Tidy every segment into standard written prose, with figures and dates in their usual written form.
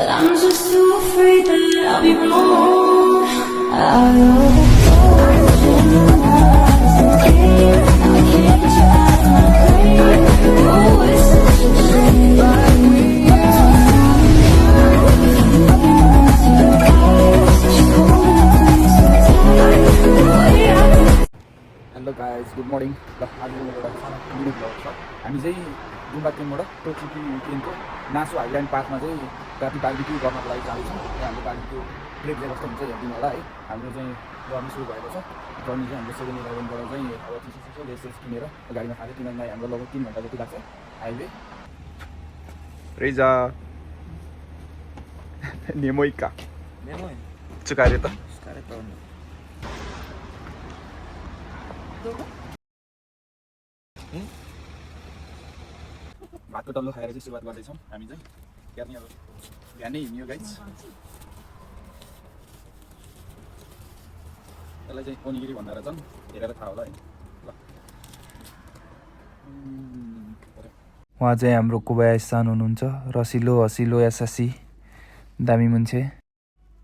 but I'm just too afraid that I'll be wrong. Out of the ocean, now I can't get you out of my brain. Oh, it's such a shame. Hello guys good morning ल आज एउटा सानो mini vlog छ हामी चाहिँ गुम्बा ट्रेनबाट Tokyo ट्रेनको नासो हाइल्यान्ड पार्कमा चाहिँ राति बार्बिक्यू गर्नको लागि जाँदैछौँ र हाम्रो बार्बिक्यू प्लेट चाहिँ कस्तो हुन्छ हेरिदिनु होला है हाम्रो चाहिँ जर्नी सुरु भएको छ जर्नी चाहिँ हाम्रो 7-11बाट चाहिँ अब चिसो लेसेस किनेर गाडीमा खाँदै किनभने हाम्रो लगभग 3 घन्टा जति लाग्छ हाइवे रेजा नेमोइका चुकारे त भातको डल्लो खाएर चाहिँ सुरुवात गर्दैछौँ हामी चाहिँ हेर्ने अब बिहानै हिँड्यो गाइज त्यसलाई चाहिँ ओनिगिरी भन्दा रहेछन् हेरेर थाहा होला है ल उहाँ चाहिँ हाम्रो कोबायासी-सान हुनुहुन्छ रसिलो हसिलो एसासी दामी मान्छे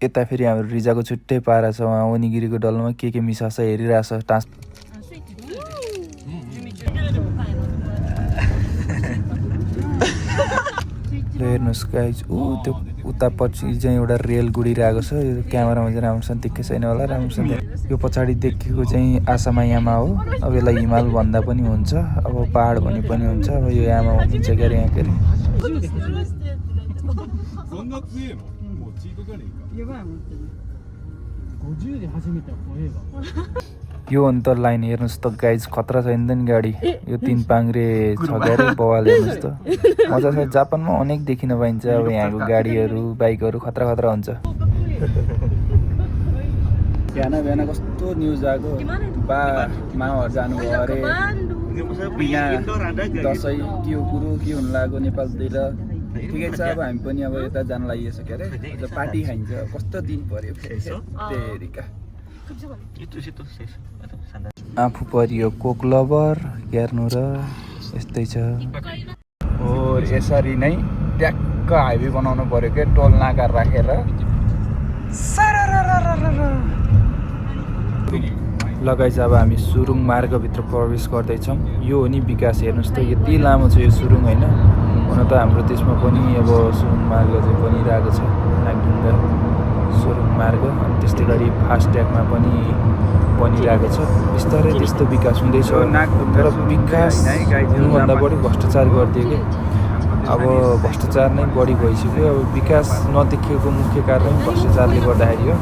यता फेरि हाम्रो रिजाको छुट्टै पारा छ उहाँ ओनिगिरीको डल्लोमा के मिसाछ हेरिरहेछ टाँस हेर्नुहोस् गाइज त्यो उतापछि चाहिँ एउटा रेल गुडिरहेको छ यो क्यामेरामा चाहिँ राम्रोसँग देखेको छैन होला राम्रोसँग यो पछाडि देखेको चाहिँ आसामा यामा हो अब यसलाई हिमाल भन्दा पनि हुन्छ अब पहाड भने पनि हुन्छ अब यो यामा भनिन्छ के अरे यहाँ के अरे यो अन्त लाइन हेर्नुहोस् त गाइज खतरा छैन नि गाडी यो 3 पाङ्रे छ गरे बवाल हेर्नुहोस् त मजा छ जापानमा अनेक देखिन पाइन्छ अब यहाँको गाडीहरू बाइकहरू खतरा हुन्छ बिहान कस्तो न्युज आएको बा माउहरू जानुभयो अरे बिना दसैँ के हो कुरो के हुनु लाग्यो नेपालतिर ठिकै छ अब हामी पनि अब यता जान लागिएछ के अरे पार्टी खाइन्छ कस्तो दिन पर्यो तेरिका आफू परियो कोक लभर हेर्नु र यस्तै छ हो यसरी नै ट्याक्क हाइवे बनाउनु पर्यो के टोल नाका राखेर लगाइ चाहिँ अब हामी सुरुङ मार्गभित्र प्रवेश गर्दैछौँ यो हो नि विकास हेर्नुहोस् त यति लामो छ यो सुरुङ होइन हुन त हाम्रो देशमा पनि अब सुरुङ मार्ग चाहिँ बनिरहेको छ नागडुङ्गा सुरुङ मार्ग अनि त्यस्तै गरी फास्ट्यागमा पनि बनिरहेको छ बिस्तारै त्यस्तो विकास हुँदैछ तर विकास भन्दा बढी भ्रष्टाचार गरिदियो कि अब भ्रष्टाचार नै बढी भइसक्यो अब विकास नदेखिएको मुख्य कारण भ्रष्टाचारले गर्दाखेरि हो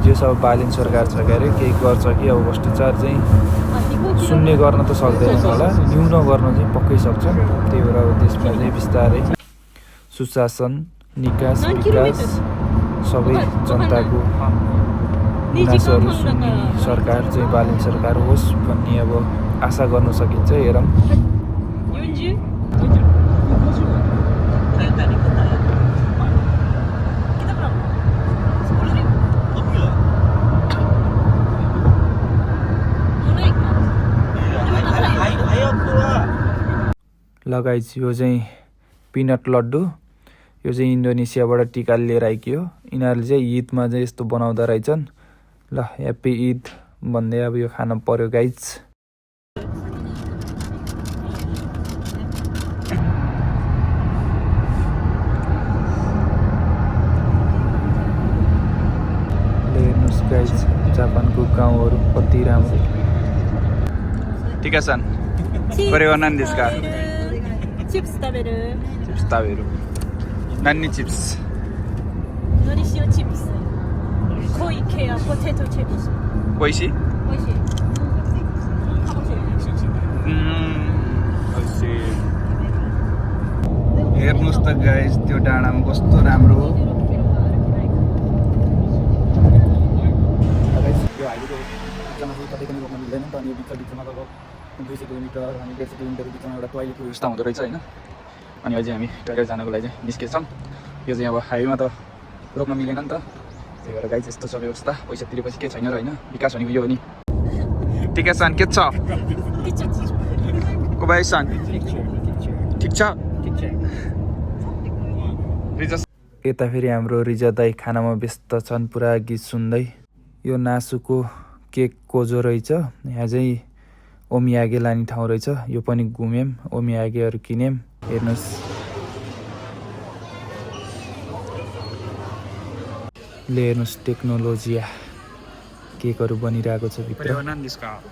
जो सब बालिन सरकार छ के अरे केही गर्छ कि अब भ्रष्टाचार चाहिँ शून्य गर्न त सक्दैन होला न्यून गर्न चाहिँ पक्कै सक्छ त्यही भएर अब देशमा चाहिँ बिस्तारै सुशासन निकास विकास सबै जनताको गुनासोहरू सुन्ने सरकार चाहिँ बालिन सरकार होस् भन्ने अब आशा गर्न सकिन्छ हेरौँ लगाइज यो चाहिँ पिनट लड्डु यो चाहिँ इन्डोनेसियाबाट टिका लिएर आइकियो यिनीहरूले चाहिँ ईदमा चाहिँ यस्तो बनाउँदो रहेछन् ल ह्याप्पी ईद भन्दै अब यो खान पर्यो गाइज हेर्नुहोस् गाइज जापानको गाउँहरू कति राम्रो ठिक छ कोरेवा नान देश का चिप्स ताबेरु चिप्स ताबेरु नानी चिप्स 노리시오 칩스 코이 케어 포테토 칩스 कोइसी 오이시 हेर्नुहोस् त गाइस त्यो डाँडामा कस्तो राम्रो हो यो हाइवेको बिचमा चाहिँ कतै पनि रोक्न मिल्दैन नि त अनि यो बिचमा लगभग 200 किलोमिटर अनि 150 किलोमिटर बिचमा एउटा टोयलेटको व्यवस्था हुँदो रहेछ होइन अनि अझै हामी टोयलेट जानको लागि चाहिँ निस्केछौँ यो चाहिँ अब हाइवेमा त रोक्न मिलेन नि त त्यही भएर गाइस यस्तो छ व्यवस्था पैसा तिरेपछि के छैन र होइन विकास भनेको यो हो नि टिका-सान के छ कोबायासी-सान ठिक छ रिजस यता फेरि हाम्रो रिजा दाई खानामा व्यस्त छन् पुरा गीत सुन्दै। यो नासुको केक कोजो रहेछ। यहाँ चाहिँ ओमियागे लाने ठाउँ रहेछ। यो पनि घुम्यौँ, ओमियागेहरू किन्यौँ। हेर्नुहोस् हेर्नुहोस् टेक्नोलोजिया केकहरू बनिरहेको छ これ भित्र। は何ですか？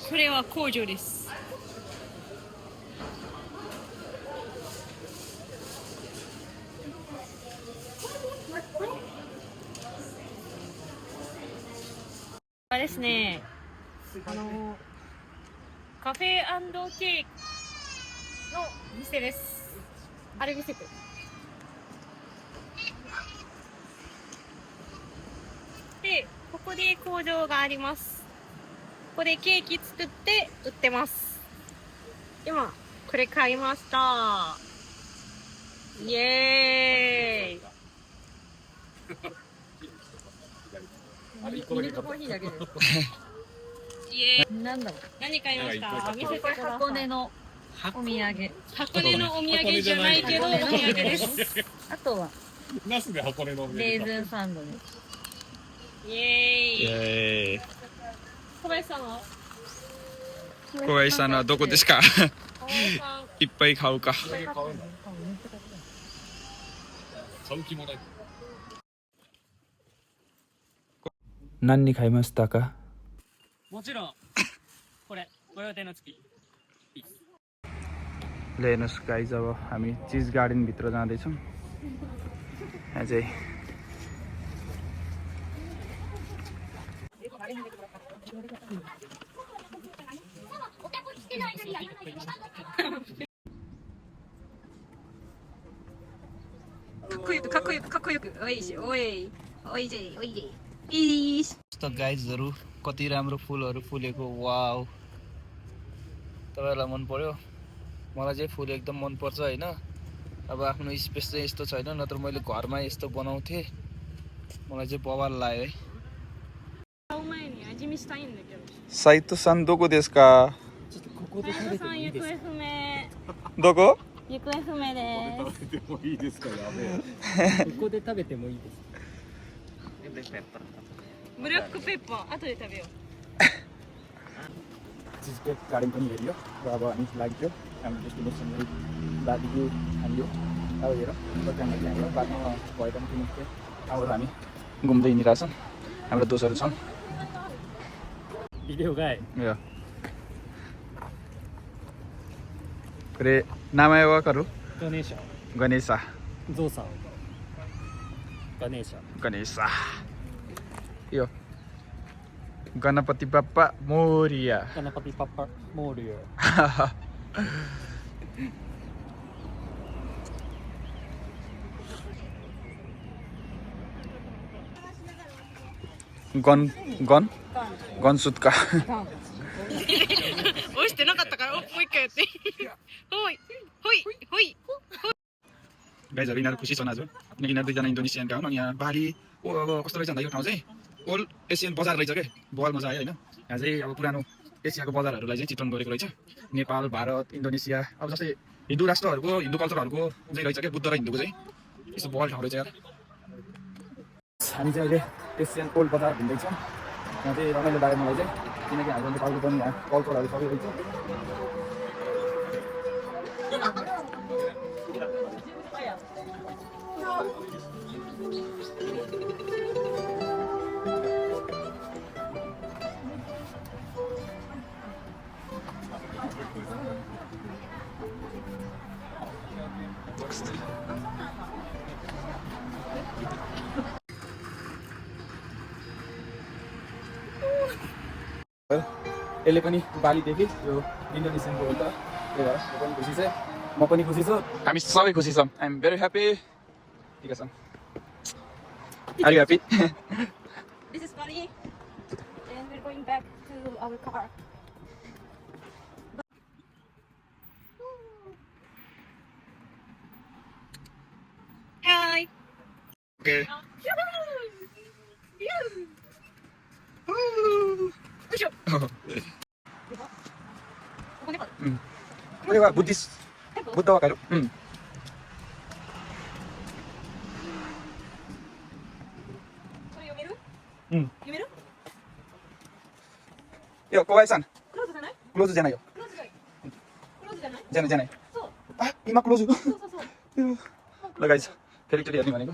これは工場です。あれですね、カフェ&ケーキの店です。あれ見せて。で、ここで工場があります。ここでケーキ作って売ってます。今、これ買いました。イエーイ。ミルクコーヒーだけです。イエーイ。なんだろう。何買いました？見せてください。箱根のお土産。箱根のお土産じゃないけどお土産です。あとはナスで箱根のレーズンサンドです。イエーイ。え小林さんは？小林さんはどこですか？小林さん。いっぱい買うか。買う気もない。何に買いましたか？もちろんこれご予定の月 हेर्नुहोस् गाइज अब हामी चिज गार्डनभित्र जाँदैछौँ। यहाँ चाहिँかっこよくおいしおいおいじおいじいいしयस्तो गाइजहरू कति राम्रो फुलहरू फुलेको। वाउ, तपाईँहरूलाई मन पर्यो? मलाई चाहिँ फुल एकदम मन पर्छ होइन। अब आफ्नो स्पेस चाहिँ यस्तो छैन, नत्र मैले घरमा यस्तो बनाउँथेँ। मलाई चाहिँ बवाल लाग्यो है। 買う前に味見したいんだけど。斉藤さんどこですか？小林さん行方不明。どこ？行方不明です。食べてもいいですか？やべえ。ここで食べてもいいですブラックペッパー後で食べよう。 चिज केक गार्डन पनि हेरियो र अब हामी लाग्यो हाम्रो डेस्टिनेसन दार्जिलिङ हामी अब हेर दोकानमा चाहिँ हाम्रो बादमा भए पनि किन्नु थियो। अब हामी घुम्दै हिँडिरहेछौँ। हाम्रो दोस्तहरू छन्। ビデオがい いや。これ名前わかる？ガネーシャガネーサ。ゾウさんガネーシャガネーサ。いいよ。गणपति बाप्पा मोरिया। गणपति बाप्पा मोरिया गन सुत्का おいしてなかったからもう一回やってほいほいほい गाइजहरू यिनीहरू खुसी छन् आज किनकि यिनीहरू दुईजना इन्डोनेसियनका हुन् अनि यहाँ बाली अब कस्तो रहेछ भन्दा यो ठाउँ चाहिँ ओल्ड एसियन बजार रहेछ क्या। बहुत मजा आयो होइन। यहाँ चाहिँ अब पुरानो एसियाको बजारहरूलाई चाहिँ चित्रण गरेको रहेछ। नेपाल, भारत, इन्डोनेसिया अब जस्तै हिन्दू राष्ट्रहरूको हिन्दू कल्चरहरूको चाहिँ रहेछ क्या, बुद्ध र हिन्दूको चाहिँ यस्तो बल ठाउँ रहेछ यार। हामी चाहिँ अहिले एसियन ओल्ड बजार घुम्दैछौँ। यहाँ चाहिँ रमाइलो लाग्यो मलाई चाहिँ किनकि हाम्रो नेपालको पनि यहाँ कल्चरहरू सबै रहेछ। यसले पनि बालीदेखि यो इन्डोनेसियनको हो त, त्यही भएर म पनि खुसी छ, म पनि खुसी छु, हामी सबै खुसी छौँ। I am very happy. ठिक छ। Are you happy? This is funny and we're going back to our car. Hi. Okay.これはブッダわかる？うん。決める？ 요 고아이산 クローズじゃない？ 클로즈잖아요. クローズじゃない？クローズじゃない？ 잖아요. そう 아 이마 클로즈. そうそうそう。 ल गाइस फेरि एकचोटि हेर्ने भनेको.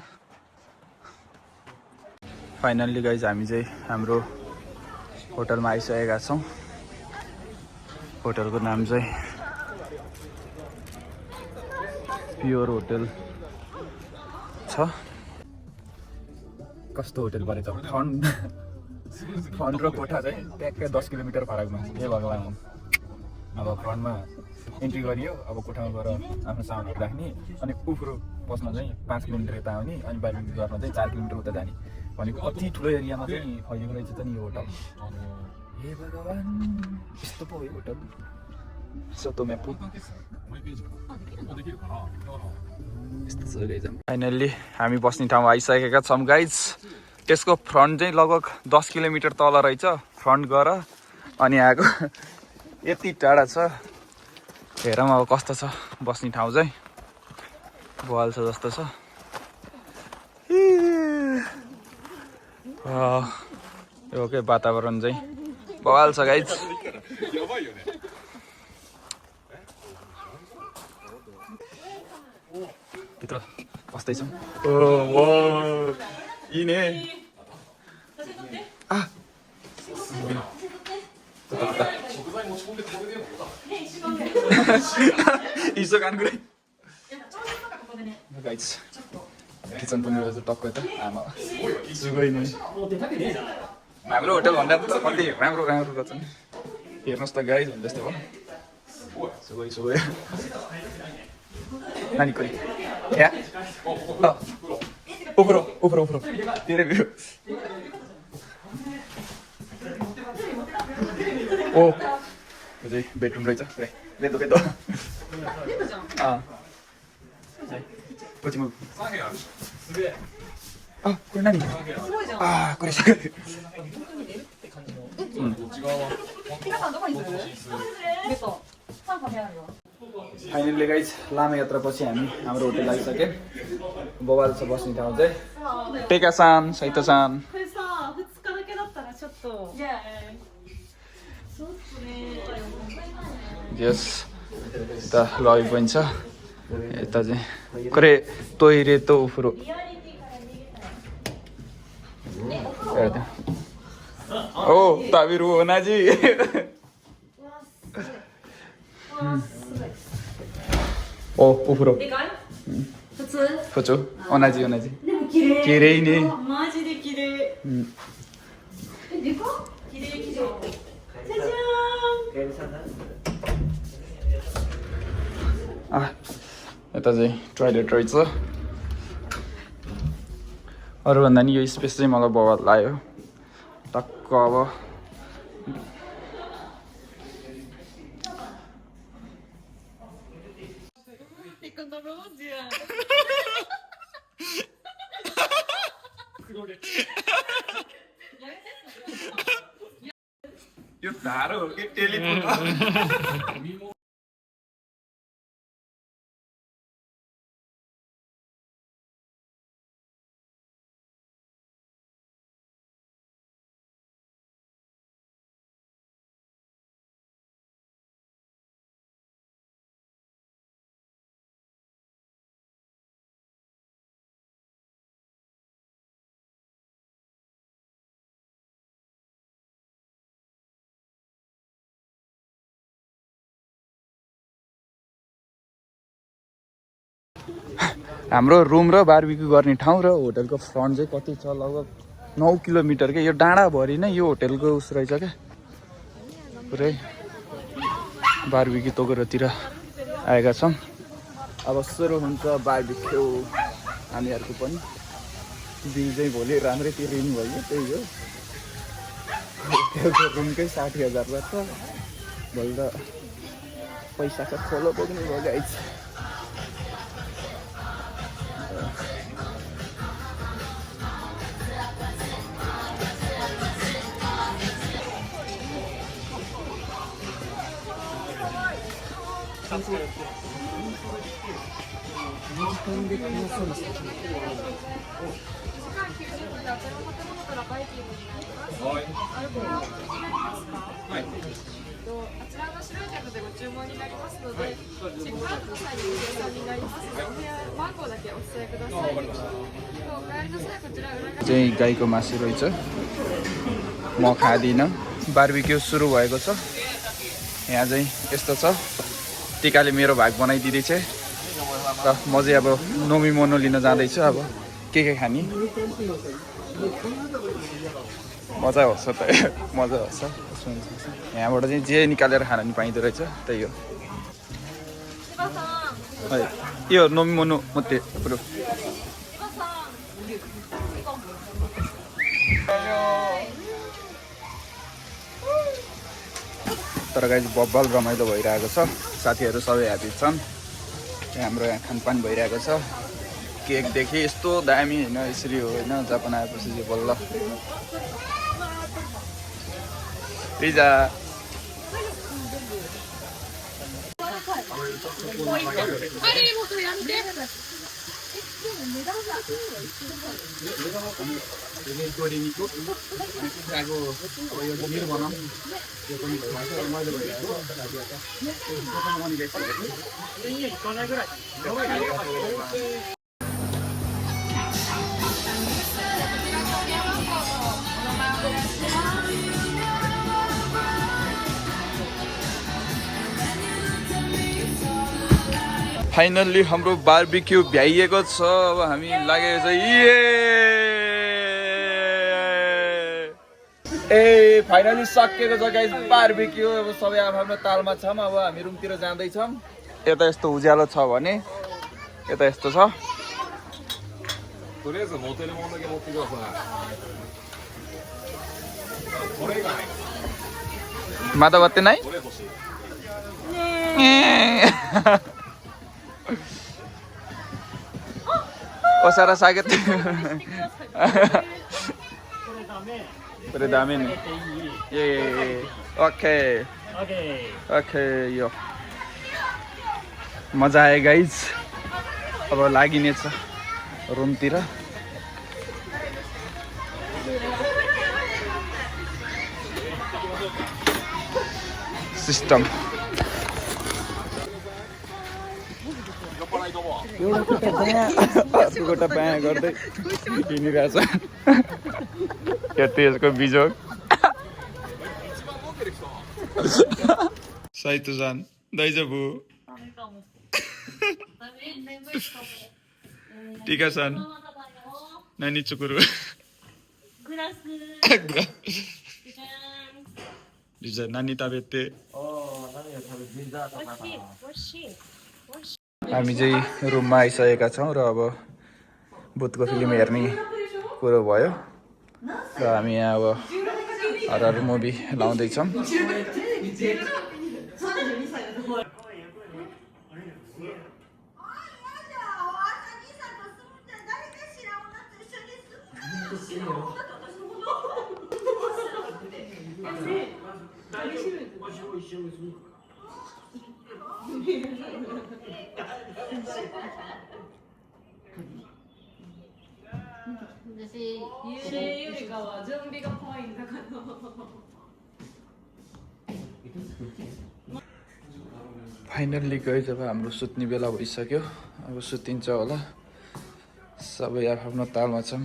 फाइनल्ली गाइज हामी चाहिँ हाम्रो होटलमा आइसकेका छौँ होटलको नाम चाहिँ प्योर होटल छ कस्तो होटल परेछ फ्रन्ट र कोठा चाहिँ ट्याक्कै 10 किलोमिटर फरकमा हे भगवान् अब फ्रन्टमा इन्ट्री गरियो अब कोठामा गएर आफ्नो सामानहरू राख्ने अनि उफ्रो पस्न चाहिँ 5 किलोमिटर यता आउने अनि बार्बिक्यू गर्न चाहिँ 4 किलोमिटर उता जाने भनेको कति ठुलो एरियामा चाहिँ फैलिएको रहेछ त नि यो होटल हे भगवान् यस्तो पो हो यो होटल सोतो म्यापु फाइनल्ली हामी बस्ने ठाउँ आइसकेका छौँ गाइज त्यसको फ्रन्ट चाहिँ लगभग 10 किलोमिटर तल रहेछ फ्रन्ट गएर अनि आएको यति टाढा छ हेरौँ अब कस्तो छ बस्ने ठाउँ चाहिँ बवाल छ जस्तो छ यो के वातावरण चाहिँ बवाल छ गाइज भित्र बस्दैछौँ यिने इसो कानकुरै गाइस किचन पनि रहेछ टक्क यता आमा सुगै नै हाम्रो होटल भन्दा त कति राम्रो राम्रो रहेछ नि हेर्नुहोस् त गाइस भने जस्तो भयो सुगै सुगै नानी कोही या उफ्रो उफ्रो उफ्रो तेरो भ्यू ओ यो चाहिँ बेडरुम रहेछ बेदो बेदोこっちもあ、これ何あー、これさ皆さんどこにする？ベッド。3個部屋あるよ。 फाइनल्ली गाइज लामो यात्रापछि हामी हाम्रो होटल आइसक्यो बवाल छ बस्ने ठाउँ चाहिँ टेकासान सैतासान これさ、2日だけだったらちょっと。ちょっとね。 यस यता लबी पनि छ यता चाहिँ कोरे टोइरे तो उफ्रो ओ ताबिरु नाजी ओ उफ्रो でかい？普通？ फोचो ओनाजी ओनाजी でも綺麗。綺麗ねマジで綺麗。でか？綺麗綺麗。じゃじゃーん。 यता चाहिँ टोइलेट रहेछ अरूभन्दा नि यो स्पेस चाहिँ मलाई बवाल लाग्यो टक्क अब यो धारो हो कि टेलिफोन हाम्रो रुम र बार्बिक्यू गर्ने ठाउँ र होटलको फ्रन्ट चाहिँ कति छ लगभग 9 किलोमिटर के यो डाँडाभरि नै यो होटलको उस रहेछ क्या पुरै बार्बिक्यू तोकेरतिर आएका छौँ अब सुरु हुन्छ बार्बिक्यू हामीहरूको पनि बिल चाहिँ भोलि राम्रै तिर्नु भयो त्यही हो होटलको रुमकै 60,000 पर्छ भोलि त पैसा त खोलो बोक्नु भयो गाइस चाहिँ गाईको मासु रहेछ म खाँदिनँ बार्बिक्यू सुरु भएको छ यहाँ चाहिँ यस्तो छ टिकाले मेरो भाग बनाइदिँदैछ र म चाहिँ अब नोमी मोनो लिन जाँदैछु अब के खाने मजा आउँछ त मजा आउँछ यहाँबाट चाहिँ जे निकालेर खान नि पाइँदो रहेछ त्यही हो यो नोमी मोनो मात्रै पुरो तर गाइस बब्बल रमाइलो भइरहेको छ साथीहरू सबै ह्यापी छन् हाम्रो यहाँ खानपान भइरहेको छ केकदेखि यस्तो दामी होइन यसरी हो होइन जापान आएपछि चाहिँ बल्ल पिज्जा फाइनल्ली हाम्रो बार्बिक्यू भ्याइएको छ अब हामी लागेको छ ए फाइनली सकिएको छ गाइस बार्बिक्यू अब सबै आफ्नो तालमा छौँ अब हामी रुमतिर जाँदैछौँ यता यस्तो उज्यालो छ भने यता यस्तो छ とりあえず持てるものだけ持ってください。これがない。 माता बत्ती नै これ欲しい。 ओसारा सागेत Pada dami nih. Yeay. Oke. Oke, yo. मजा आयो गाइज अब लागिने छ रुमतिर सिस्टम एउटा बायाँ गर्दै हिँडिरहेछ त्यसको बिजोग साइतुजान दाइजबु टिका-सान नानी चुकुरु रिजा नानी ताबेते हामी चाहिँ रुममा आइसकेका छौँ र अब भूतको फिल्म हेर्ने कुरो भयो र हामी यहाँ अब हरर मुभी लाउँदैछौँ फाइनल्ली गयो जब हाम्रो सुत्ने बेला भइसक्यो अब सुतिन्छ होला सबै आफ्नो तालमा छौँ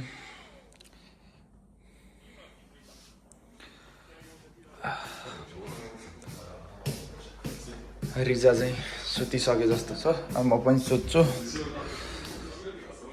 रिजा चाहिँ सुतिसके जस्तो छ अब म पनि सुत्छु